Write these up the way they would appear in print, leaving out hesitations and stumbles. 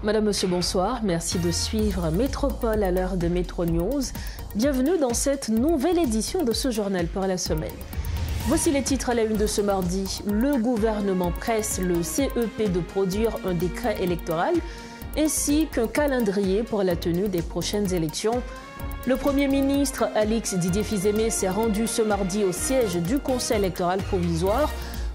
Madame, Monsieur, bonsoir. Merci de suivre Métropole à l'heure de Métro News. Bienvenue dans cette nouvelle édition de ce journal pour la semaine. Voici les titres à la une de ce mardi. Le gouvernement presse le CEP de produire un décret électoral ainsi qu'un calendrier pour la tenue des prochaines élections. Le Premier ministre Alix Didier Fils-Aimé s'est rendu ce mardi au siège du Conseil électoral provisoire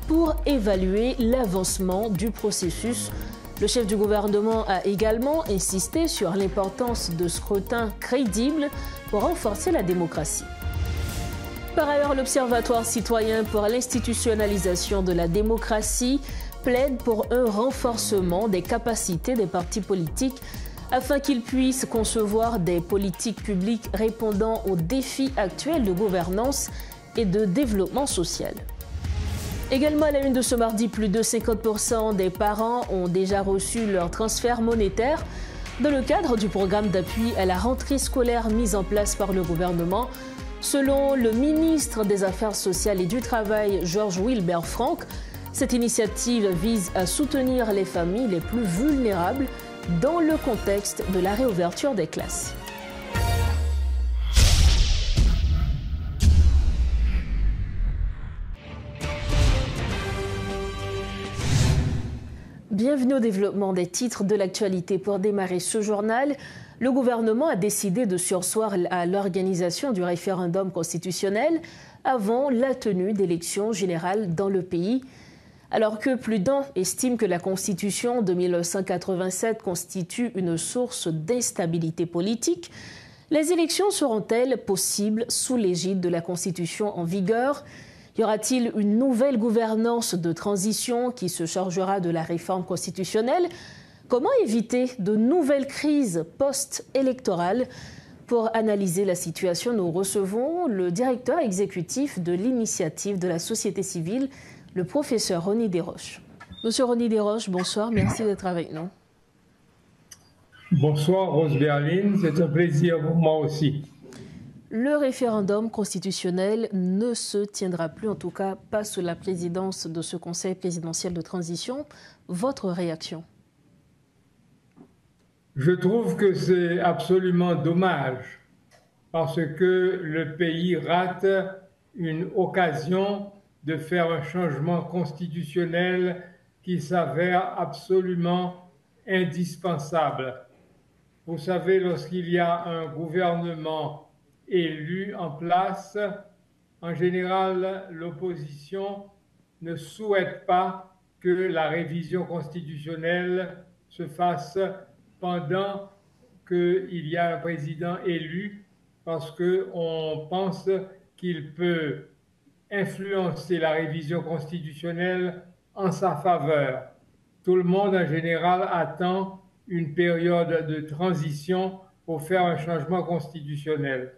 pour évaluer l'avancement du processus. Le chef du gouvernement a également insisté sur l'importance de scrutins crédibles pour renforcer la démocratie. Par ailleurs, l'Observatoire citoyen pour l'institutionnalisation de la démocratie plaide pour un renforcement des capacités des partis politiques afin qu'ils puissent concevoir des politiques publiques répondant aux défis actuels de gouvernance et de développement social. Également à la une de ce mardi, plus de 50% des parents ont déjà reçu leur transfert monétaire dans le cadre du programme d'appui à la rentrée scolaire mis en place par le gouvernement. Selon le ministre des Affaires sociales et du Travail, Georges Wilbert Franck, cette initiative vise à soutenir les familles les plus vulnérables dans le contexte de la réouverture des classes. Bienvenue au développement des titres de l'actualité. Pour démarrer ce journal, le gouvernement a décidé de surseoir à l'organisation du référendum constitutionnel avant la tenue d'élections générales dans le pays. Alors que plus d'un estiment que la Constitution de 1987 constitue une source d'instabilité politique, les élections seront-elles possibles sous l'égide de la Constitution en vigueur ? Y aura-t-il une nouvelle gouvernance de transition qui se chargera de la réforme constitutionnelle? Comment éviter de nouvelles crises post-électorales? Pour analyser la situation, nous recevons le directeur exécutif de l'initiative de la société civile, le professeur Rony Desroches. Monsieur Rony Desroches, bonsoir, merci d'être avec nous. Bonsoir Rose Berline, c'est un plaisir pour moi aussi. Le référendum constitutionnel ne se tiendra plus, en tout cas pas sous la présidence de ce Conseil présidentiel de transition. Votre réaction? Je trouve que c'est absolument dommage parce que le pays rate une occasion de faire un changement constitutionnel qui s'avère absolument indispensable. Vous savez, lorsqu'il y a un gouvernement élu en place, en général, l'opposition ne souhaite pas que la révision constitutionnelle se fasse pendant qu'il y a un président élu, parce qu'on pense qu'il peut influencer la révision constitutionnelle en sa faveur. Tout le monde, en général, attend une période de transition pour faire un changement constitutionnel.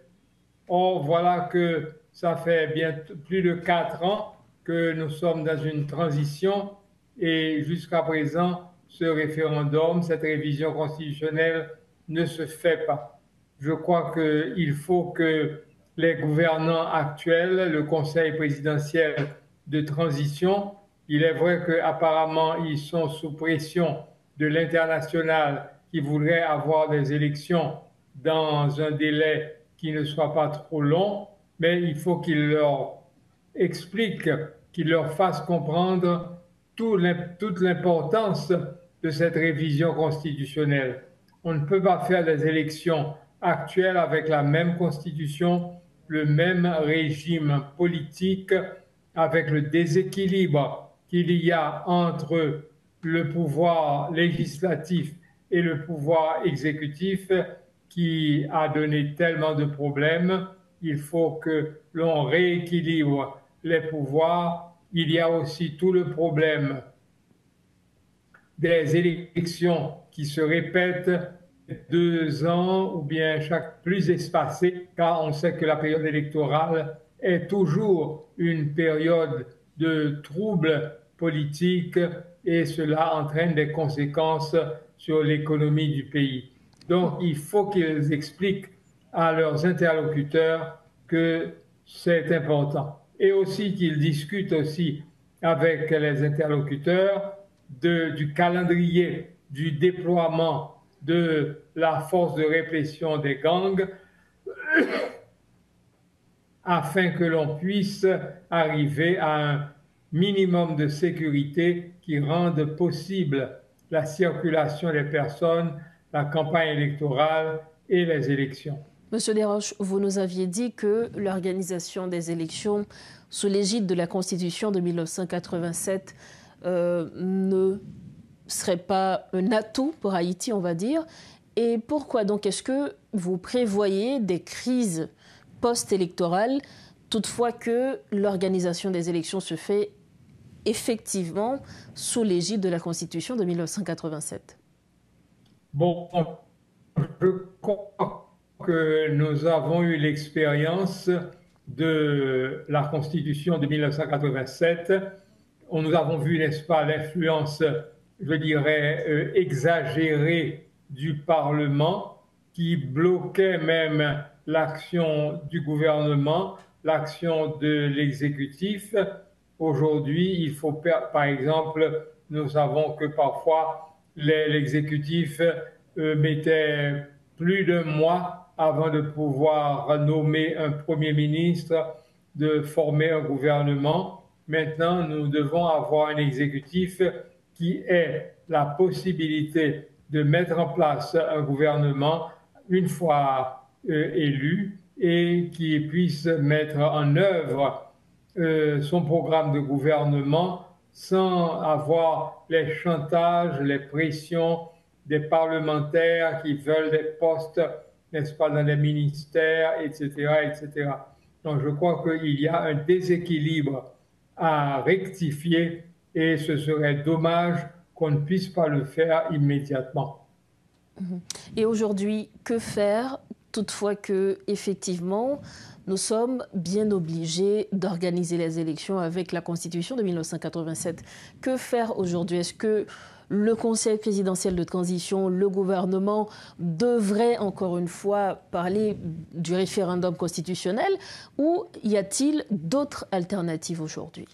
Or, voilà que ça fait bien plus de 4 ans que nous sommes dans une transition et jusqu'à présent, ce référendum, cette révision constitutionnelle ne se fait pas. Je crois qu'il faut que les gouvernants actuels, le Conseil présidentiel de transition, il est vrai qu'apparemment ils sont sous pression de l'international qui voudrait avoir des élections dans un délai qui ne soit pas trop long, mais il faut qu'il leur explique, qu'il leur fasse comprendre toute l'importance de cette révision constitutionnelle. On ne peut pas faire des élections actuelles avec la même constitution, le même régime politique, avec le déséquilibre qu'il y a entre le pouvoir législatif et le pouvoir exécutif qui a donné tellement de problèmes. Il faut que l'on rééquilibre les pouvoirs. Il y a aussi tout le problème des élections qui se répètent 2 ans ou bien plus espacées, car on sait que la période électorale est toujours une période de troubles politiques et cela entraîne des conséquences sur l'économie du pays. Donc, il faut qu'ils expliquent à leurs interlocuteurs que c'est important. Et aussi qu'ils discutent aussi avec les interlocuteurs du calendrier du déploiement de la force de répression des gangs afin que l'on puisse arriver à un minimum de sécurité qui rende possible la circulation des personnes, la campagne électorale et les élections. Monsieur Desroches, vous nous aviez dit que l'organisation des élections sous l'égide de la Constitution de 1987 ne serait pas un atout pour Haïti, on va dire. Et pourquoi donc est-ce que vous prévoyez des crises post-électorales, toutefois que l'organisation des élections se fait effectivement sous l'égide de la Constitution de 1987? Bon, je crois que nous avons eu l'expérience de la Constitution de 1987. Nous avons vu, n'est-ce pas, l'influence, je dirais, exagérée du Parlement qui bloquait même l'action du gouvernement, l'action de l'exécutif. Aujourd'hui, il faut, par exemple, nous savons que parfois l'exécutif mettait plus d'un mois avant de pouvoir nommer un Premier ministre, de former un gouvernement. Maintenant, nous devons avoir un exécutif qui ait la possibilité de mettre en place un gouvernement une fois élu et qui puisse mettre en œuvre son programme de gouvernement sans avoir les chantages, les pressions des parlementaires qui veulent des postes, n'est-ce pas, dans les ministères, etc., etc. Donc, je crois qu'il y a un déséquilibre à rectifier et ce serait dommage qu'on ne puisse pas le faire immédiatement. Et aujourd'hui, que faire, toutefois que, effectivement, nous sommes bien obligés d'organiser les élections avec la Constitution de 1987. Que faire aujourd'hui? Est-ce que le Conseil présidentiel de transition, le gouvernement devrait encore une fois parler du référendum constitutionnel ou y a-t-il d'autres alternatives aujourd'hui?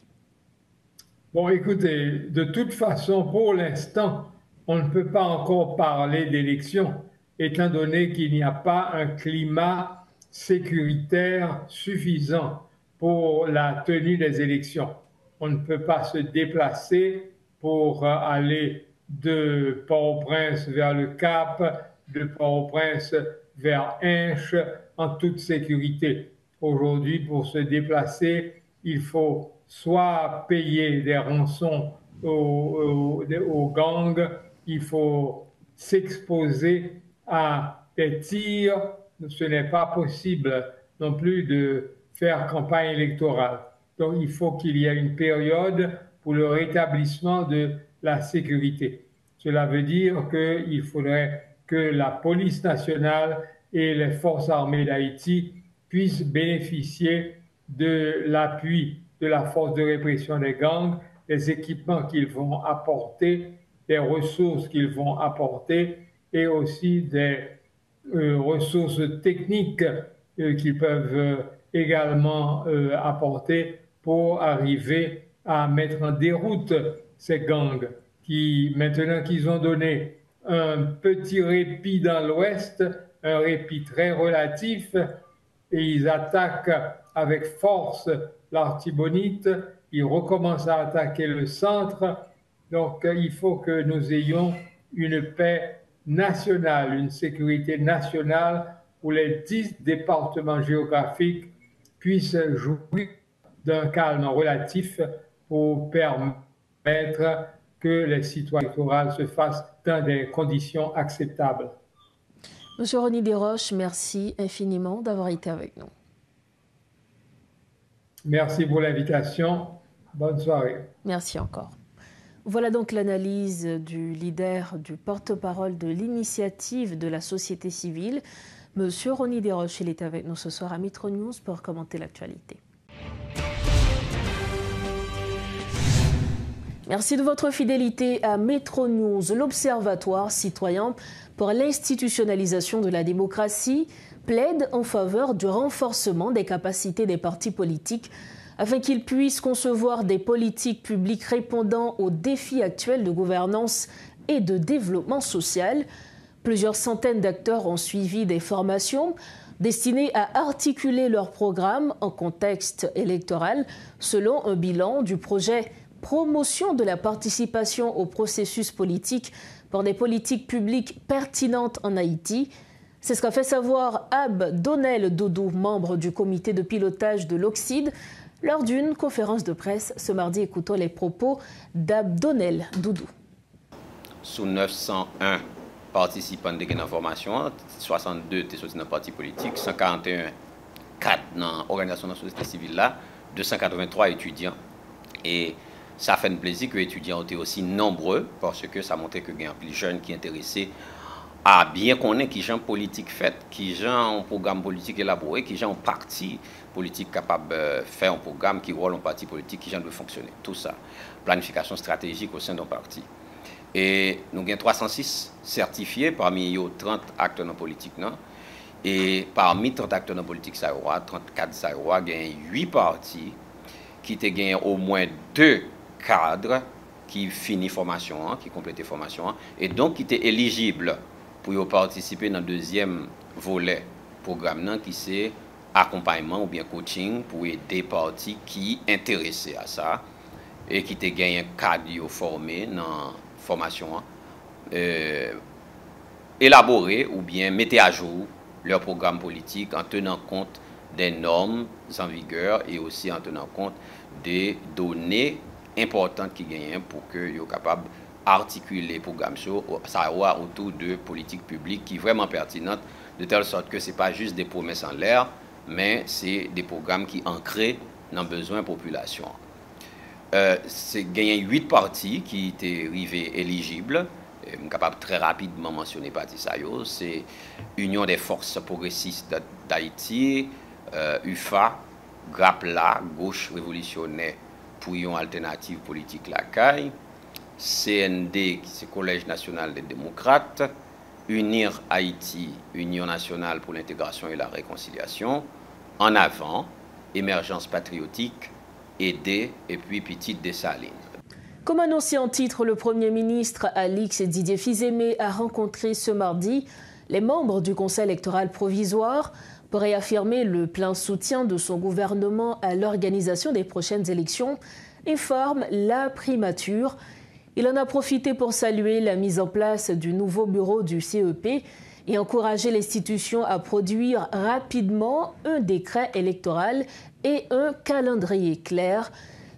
Bon, écoutez, de toute façon, pour l'instant, on ne peut pas encore parler d'élections, étant donné qu'il n'y a pas un climat sécuritaire suffisant pour la tenue des élections. On ne peut pas se déplacer pour aller de Port-au-Prince vers le Cap, de Port-au-Prince vers Hinche en toute sécurité. Aujourd'hui, pour se déplacer, il faut soit payer des rançons aux gangs, il faut s'exposer à des tirs. Ce n'est pas possible non plus de faire campagne électorale. Donc, il faut qu'il y ait une période pour le rétablissement de la sécurité. Cela veut dire qu'il faudrait que la police nationale et les forces armées d'Haïti puissent bénéficier de l'appui de la force de répression des gangs, des équipements qu'ils vont apporter, des ressources qu'ils vont apporter et aussi des ressources techniques qu'ils peuvent également apporter pour arriver à mettre en déroute ces gangs qui, maintenant qu'ils ont donné un petit répit dans l'Ouest, un répit très relatif, et ils attaquent avec force l'Artibonite, ils recommencent à attaquer le centre. Donc, il faut que nous ayons une paix nationale, une sécurité nationale où les 10 départements géographiques puissent jouir d'un calme relatif pour permettre que les citoyens électoraux se fassent dans des conditions acceptables. Monsieur Rony Desroches, merci infiniment d'avoir été avec nous. Merci pour l'invitation. Bonne soirée. Merci encore. Voilà donc l'analyse du leader, du porte-parole de l'initiative de la société civile. Monsieur Rony Desroches, il est avec nous ce soir à Metro News pour commenter l'actualité. Merci de votre fidélité à Metro News, l'Observatoire citoyen pour l'institutionnalisation de la démocratie plaide en faveur du renforcement des capacités des partis politiques afin qu'ils puissent concevoir des politiques publiques répondant aux défis actuels de gouvernance et de développement social. Plusieurs centaines d'acteurs ont suivi des formations destinées à articuler leur programme en contexte électoral, selon un bilan du projet Promotion de la participation au processus politique pour des politiques publiques pertinentes en Haïti. C'est ce qu'a fait savoir Abdonel Doudou, membre du comité de pilotage de l'Occide, lors d'une conférence de presse ce mardi. Écoutons les propos d'Abdonel Doudou. Sous 901 participants de la formation, 62 étaient sortis dans le parti politique, 141 4 dans l'organisation de la société civile, là, 283 étudiants. Et ça fait un plaisir que les étudiants ont été aussi nombreux parce que ça montrait que il y a plus jeunes qui sont intéressés à bien connaître qui gens politique fait, qui gens un programme politique élaboré, qui gens un parti politique capable de faire un programme, qui rôle un parti politique, qui gens doit fonctionner. Tout ça, planification stratégique au sein d'un parti. Et nous avons 306 certifiés parmi eux 30 acteurs non politiques. Non? Et parmi 30 acteurs non politiques, 34 il y a 8 partis qui ont gagné au moins 2 cadres qui finissent formation, qui complètent formation, et donc qui étaient éligibles pour participer dans le deuxième volet programme qui c'est accompagnement ou bien coaching pour aider des partis qui sont intéressés à ça et qui ont gagné un cadre formé dans la formation, élaborer ou bien mettre à jour leur programme politique en tenant compte des normes en vigueur et aussi en tenant compte des données importantes qui gagnent pour que soient capables d'articuler les programmes savoir autour de politiques publiques qui sont vraiment pertinentes, de telle sorte que ce n'est pas juste des promesses en l'air, mais c'est des programmes qui ancrent dans le besoin de la population. C'est gagné 8 partis qui étaient arrivés éligibles. Je suis capable très rapidement mentionner parti ça. C'est Union des forces progressistes d'Haïti, UFA, GRAPLA, Gauche révolutionnaire pour une alternative politique la CAI, CND, qui c'est Collège national des démocrates, Unir Haïti, Union nationale pour l'intégration et la réconciliation, En avant, Émergence patriotique, Aider et puis Petite Dessalines. Comme annoncé en titre, le Premier ministre Alix Didier Fils-Aimé a rencontré ce mardi les membres du Conseil électoral provisoire pour réaffirmer le plein soutien de son gouvernement à l'organisation des prochaines élections, informe la primature. Il en a profité pour saluer la mise en place du nouveau bureau du CEP et encourager l'institution à produire rapidement un décret électoral et un calendrier clair.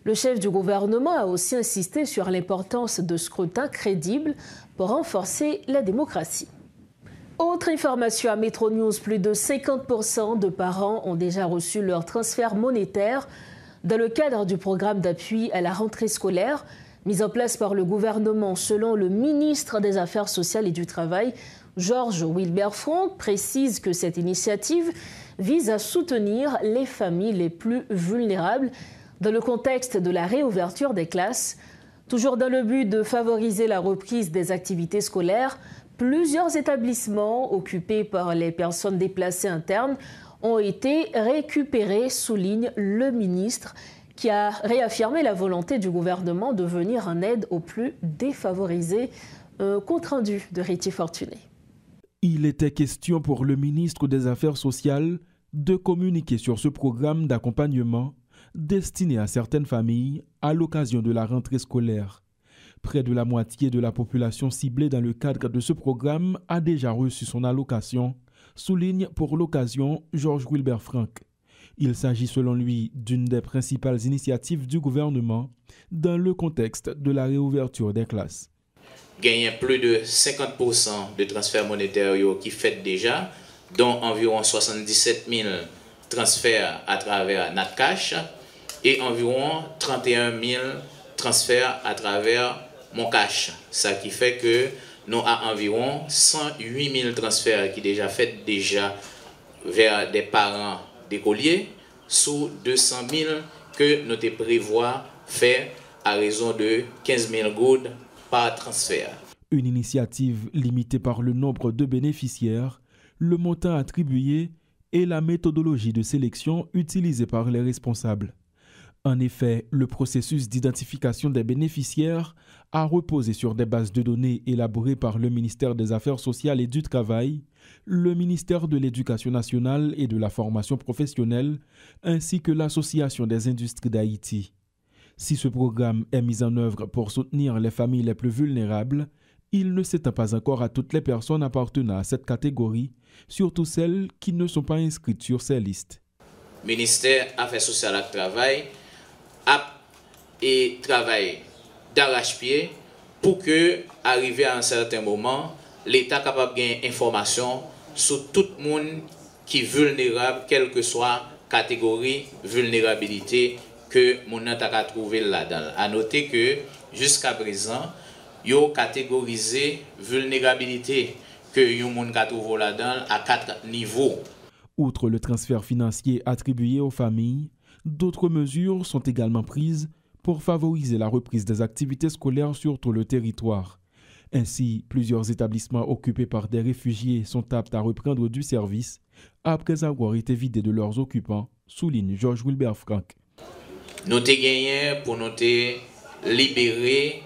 Le chef du gouvernement a aussi insisté sur l'importance de scrutins crédibles pour renforcer la démocratie. Autre information à Metro News, plus de 50% de parents ont déjà reçu leur transfert monétaire dans le cadre du programme d'appui à la rentrée scolaire mis en place par le gouvernement. Selon le ministre des Affaires sociales et du Travail, Georges Wilbert Franck, précise que cette initiative vise à soutenir les familles les plus vulnérables dans le contexte de la réouverture des classes. Toujours dans le but de favoriser la reprise des activités scolaires, plusieurs établissements occupés par les personnes déplacées internes ont été récupérés, souligne le ministre, qui a réaffirmé la volonté du gouvernement de venir en aide aux plus défavorisés. Compte rendu de Réti Fortuné. Il était question pour le ministre des Affaires sociales de communiquer sur ce programme d'accompagnement destiné à certaines familles à l'occasion de la rentrée scolaire. Près de la moitié de la population ciblée dans le cadre de ce programme a déjà reçu son allocation, souligne pour l'occasion Georges Wilbert Franck. Il s'agit selon lui d'une des principales initiatives du gouvernement dans le contexte de la réouverture des classes. Il y a plus de 50% de transferts monétaires qui fait déjà, dont environ 77 000 transferts à travers Natcash et environ 31 000 transferts à travers Moncash. Ça qui fait que nous avons environ 108 000 transferts qui déjà fait vers des parents d'écoliers sous 200 000 que nous prévoyons faire à raison de 15 000 gouttes par transfert. Une initiative limitée par le nombre de bénéficiaires, le montant attribué et la méthodologie de sélection utilisée par les responsables. En effet, le processus d'identification des bénéficiaires a reposé sur des bases de données élaborées par le ministère des Affaires sociales et du Travail, le ministère de l'Éducation nationale et de la formation professionnelle, ainsi que l'Association des industries d'Haïti. Si ce programme est mis en œuvre pour soutenir les familles les plus vulnérables, il ne s'étend pas encore à toutes les personnes appartenant à cette catégorie, surtout celles qui ne sont pas inscrites sur ces listes. Le ministère des Affaires sociales et du Travail et travaille d'arrache-pied pour que, arrivé à un certain moment, l'État soit capable de gagner information sur tout le monde qui est vulnérable, quelle que soit la catégorie de vulnérabilité que mon a trouvé là-dedans. À noter que jusqu'à présent, il y a catégorisé vulnérabilité que yon a trouvé là-dedans à 4 niveaux. Outre le transfert financier attribué aux familles, d'autres mesures sont également prises pour favoriser la reprise des activités scolaires sur tout le territoire. Ainsi, plusieurs établissements occupés par des réfugiés sont aptes à reprendre du service après avoir été vidés de leurs occupants, souligne Georges Wilbert Franck. Nous avons gagné pour nous libérer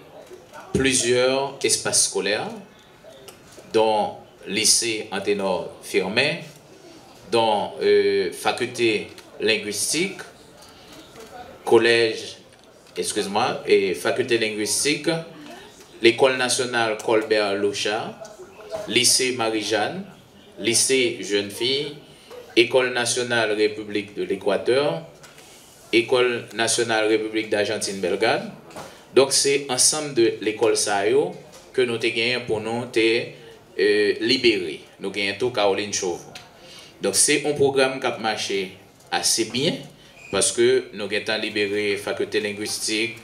plusieurs espaces scolaires, dont lycée Anténor Firmin, dont faculté linguistique, collège, et faculté linguistique, l'école nationale Colbert Louchard, lycée Marie-Jeanne, lycée Jeune Fille, école nationale République de l'Équateur, école nationale République d'Argentine Belgrade. Donc c'est ensemble de l'école Sayo que nous avons gagné pour nous libérer. Nous avons gagné tout Caroline Chauveau. Donc c'est un programme qui a marché assez bien parce que nous avons libéré faculté linguistique,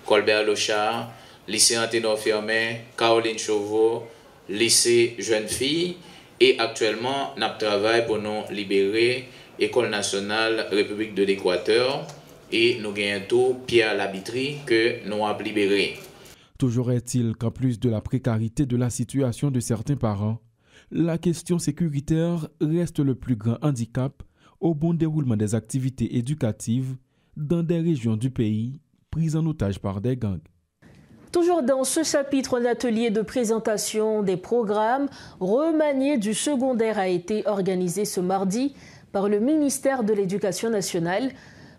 Colbert Louchard, lycée Anténor Firmin, Caroline Chauveau, lycée Jeune Fille et actuellement nous travaillons pour nous libérer école nationale République de l'Équateur et nous gagnons tout Pierre Labitrie que nous avons libéré. Toujours est-il qu'en plus de la précarité de la situation de certains parents, la question sécuritaire reste le plus grand handicap au bon déroulement des activités éducatives dans des régions du pays prises en otage par des gangs. Toujours dans ce chapitre, un atelier de présentation des programmes remaniés du secondaire a été organisé ce mardi par le ministère de l'Éducation nationale.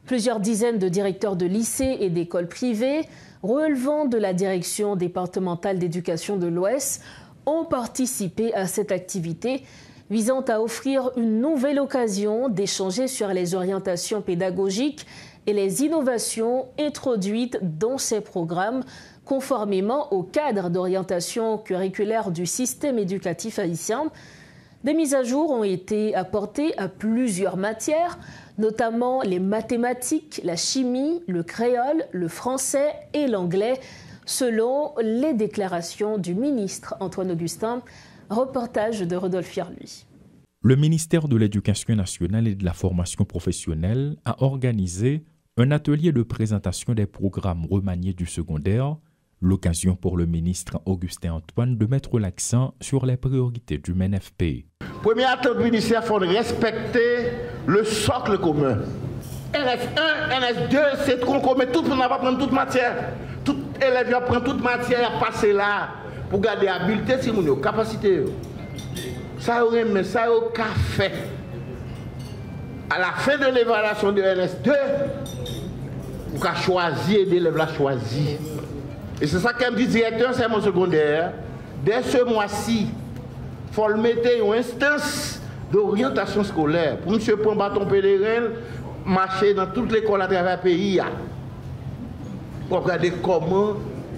Plusieurs dizaines de directeurs de lycées et d'écoles privées relevant de la direction départementale d'éducation de l'Ouest ont participé à cette activité visant à offrir une nouvelle occasion d'échanger sur les orientations pédagogiques et les innovations introduites dans ces programmes conformément au cadre d'orientation curriculaire du système éducatif haïtien. Des mises à jour ont été apportées à plusieurs matières, notamment les mathématiques, la chimie, le créole, le français et l'anglais, selon les déclarations du ministre Antoine Augustin. Reportage de Rodolphe Fierluy. Le ministère de l'Éducation nationale et de la formation professionnelle a organisé un atelier de présentation des programmes remaniés du secondaire, l'occasion pour le ministre Augustin Antoine de mettre l'accent sur les priorités du MNFP. Premier acte du ministère, il faut respecter le socle commun. NS1, NS2, c'est qu'on commet tout, on va prendre toute matière. Tout élève va prendre toute matière à passer là pour garder l'habileté, si on a capacité. Ça aurait mais ça au café. À la fin de l'évaluation de NS2, on a choisi, l'élève l'a choisi. Et c'est ça qu'aime dit directeur enseignement secondaire. Dès ce mois-ci, il faut le mettre en instance d'orientation scolaire. Pour M. prendre bâton pèlerin, marcher dans toute l'école à travers le pays. Pour regarder comment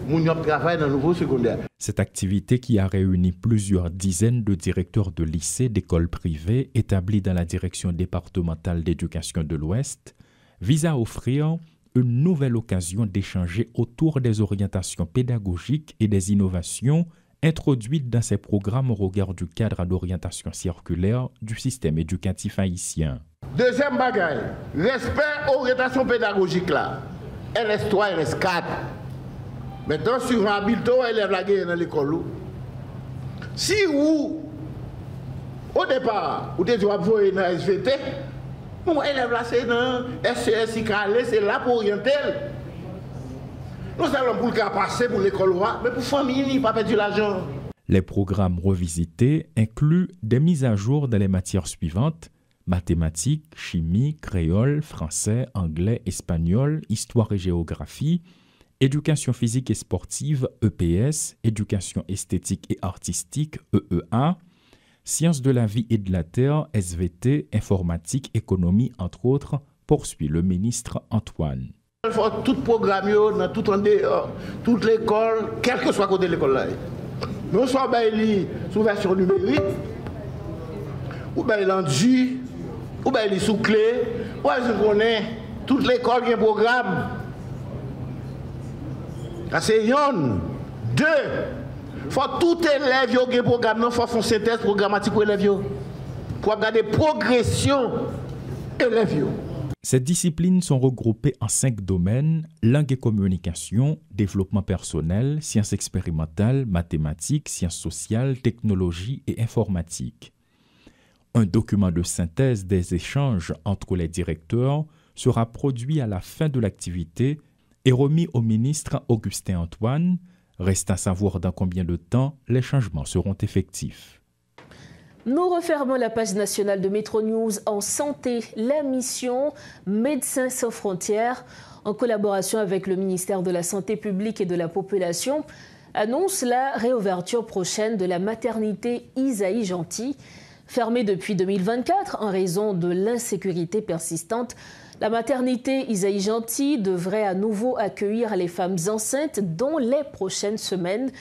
nous travaillons dans le nouveau secondaire. Cette activité qui a réuni plusieurs dizaines de directeurs de lycées, d'écoles privées établis dans la direction départementale d'éducation de l'Ouest vise à offrir une nouvelle occasion d'échanger autour des orientations pédagogiques et des innovations introduites dans ces programmes au regard du cadre d'orientation circulaire du système éducatif haïtien. Deuxième bagaille, respect orientation pédagogique là. LS3, LS4. Maintenant, sur un habitant, élève la guerre dans l'école. Si vous, au départ, vous êtes envoyé dans SVT, Mon élève là, c'est dans SCSI Calais, c'est là pour orienter. Nous allons pour le cas passer pour l'école, mais pour la famille, il n'y a pas perdu l'argent. Les programmes revisités incluent des mises à jour dans les matières suivantes: mathématiques, chimie, créole, français, anglais, espagnol, histoire et géographie, éducation physique et sportive, EPS, éducation esthétique et artistique, EEA, sciences de la vie et de la terre, SVT, informatique, économie, entre autres, poursuit le ministre Antoine. Il faut tout programme dans toute l'école, quel que soit côté de l'école là. Nous sommes sous version numérique, ou bien l'endu, ou bien sous clé, ou bien on connaît toute l'école qui a un programme. C'est un, deux. Il faut tout élève qui a un programme, il faut faire une synthèse programmatique pour élèves. Pour regarder la progression élèves. Ces disciplines sont regroupées en 5 domaines: langue et communication, développement personnel, sciences expérimentales, mathématiques, sciences sociales, technologie et informatique. Un document de synthèse des échanges entre les directeurs sera produit à la fin de l'activité et remis au ministre Augustin Antoine. Reste à savoir dans combien de temps les changements seront effectifs. Nous refermons la page nationale de Métro News en santé. La mission Médecins sans frontières, en collaboration avec le ministère de la Santé publique et de la Population, annonce la réouverture prochaine de la maternité Isaïe Gentil. Fermée depuis 2024 en raison de l'insécurité persistante, la maternité Isaïe Gentil devrait à nouveau accueillir les femmes enceintes dans les prochaines semaines.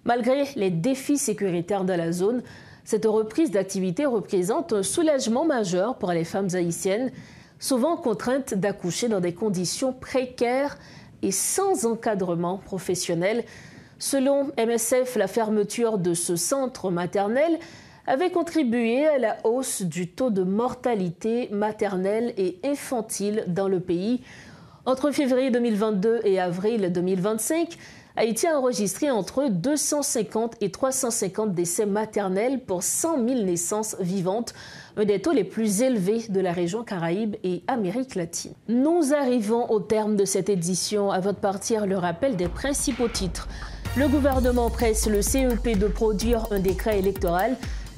Malgré les défis sécuritaires de la zone, cette reprise d'activité représente un soulagement majeur pour les femmes haïtiennes, souvent contraintes d'accoucher dans des conditions précaires et sans encadrement professionnel. Selon MSF, la fermeture de ce centre maternel avait contribué à la hausse du taux de mortalité maternelle et infantile dans le pays. Entre février 2022 et avril 2025, Haïti a enregistré entre 250 et 350 décès maternels pour 100 000 naissances vivantes, un des taux les plus élevés de la région Caraïbes et Amérique latine. Nous arrivons au terme de cette édition. À votre partir, le rappel des principaux titres. Le gouvernement presse le CEP de produire un décret électoral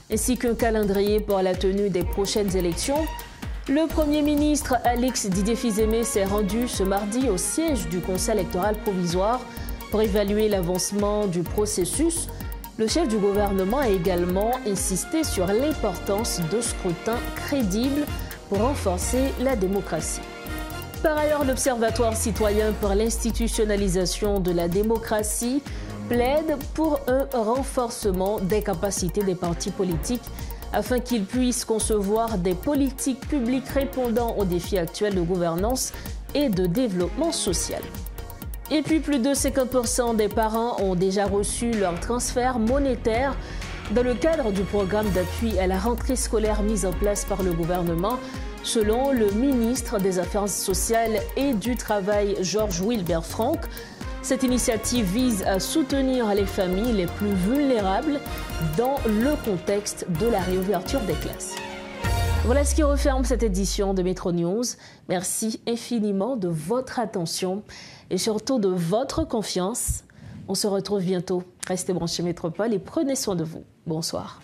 ainsi qu'un calendrier pour la tenue des prochaines élections. Le Premier ministre Alix Didier Fils-Aimé s'est rendu ce mardi au siège du Conseil électoral provisoire pour évaluer l'avancement du processus. Le chef du gouvernement a également insisté sur l'importance de scrutins crédibles pour renforcer la démocratie. Par ailleurs, l'Observatoire citoyen pour l'institutionnalisation de la démocratie plaide pour un renforcement des capacités des partis politiques afin qu'ils puissent concevoir des politiques publiques répondant aux défis actuels de gouvernance et de développement social. Et puis, plus de 50% des parents ont déjà reçu leur transfert monétaire dans le cadre du programme d'appui à la rentrée scolaire mis en place par le gouvernement, selon le ministre des Affaires sociales et du Travail, Georges Wilbert Franck. Cette initiative vise à soutenir les familles les plus vulnérables dans le contexte de la réouverture des classes. Voilà ce qui referme cette édition de Métro News. Merci infiniment de votre attention et surtout de votre confiance. On se retrouve bientôt. Restez branchés Métropole et prenez soin de vous. Bonsoir.